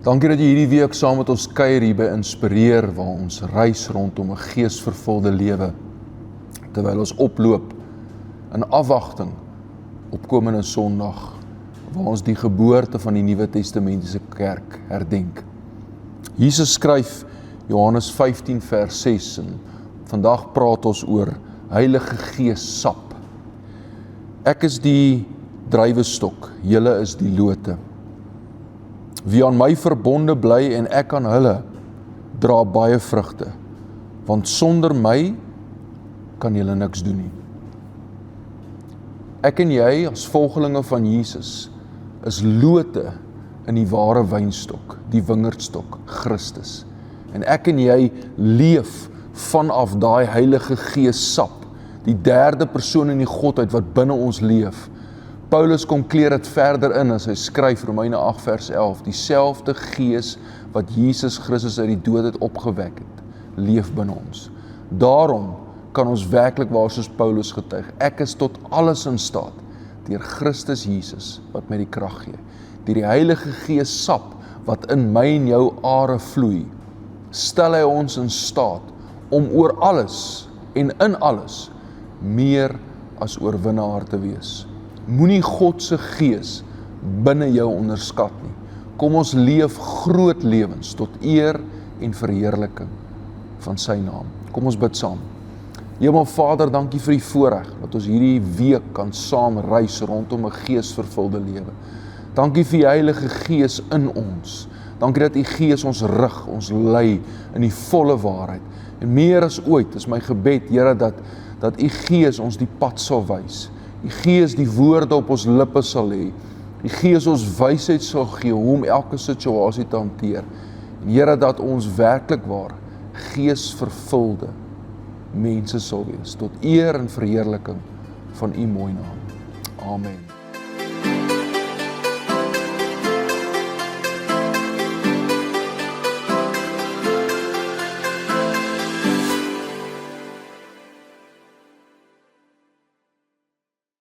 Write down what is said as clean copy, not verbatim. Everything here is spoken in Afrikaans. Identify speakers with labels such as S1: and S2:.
S1: Dankie dat jy hierdie week saam met ons kuier hier by Inspireer, waar ons reis rondom 'n geesvervulde lewe, terwyl ons oploop in afwagting op komende Sondag, waar ons die geboorte van die Nuwe Testamentiese kerk herdenk. Jesus skryf Johannes 15 vers 6 en vandag praat ons oor Heilige Gees sap. Ek is die druiwestok, julle is die lote. Wie aan my verbonde bly en ek aan hulle, dra baie vrugte, want sonder my kan julle niks doen nie. Ek en jy as volgelinge van Jesus is lote in die ware wynstok, die wingerdstok, Christus. En ek en jy leef vanaf daai Heilige Gees sap, die derde persoon in die Godheid wat binne ons leef. Paulus kom kleer dit verder in as hy skryf Romeine 8 vers 11, dieselfde Gees wat Jesus Christus uit die dood het opgewek het, leef binne ons. Daarom kan ons werklik waar soos Paulus getuig, ek is tot alles in staat, deur Christus Jesus wat my die krag gee. Deur die Heilige Gees sap wat in my en jou are vloei, stel hy ons in staat om oor alles en in alles meer as oorwinnaar te wees. Moenie God se Gees binne jou onderskat nie. Kom ons leef groot lewens tot eer en verheerliking van sy naam. Kom ons bid saam. Hemel Vader, dankie vir die voorreg dat ons hierdie week kan saam reis rondom 'n geesvervulde lewe. Dankie vir die Heilige Gees in ons. Dankie dat U Gees ons rig, ons lei in die volle waarheid. En meer as ooit is my gebed, Here, dat U Gees ons die pad sal wys. Die Gees die woorde op ons lippe sal hê. Die Gees ons wysheid sal gee hoe om elke situasie te hanteer. En Here, dat ons werklik waar geesvervulde mense sal wees, tot eer en verheerliking van U mooi naam. Amen.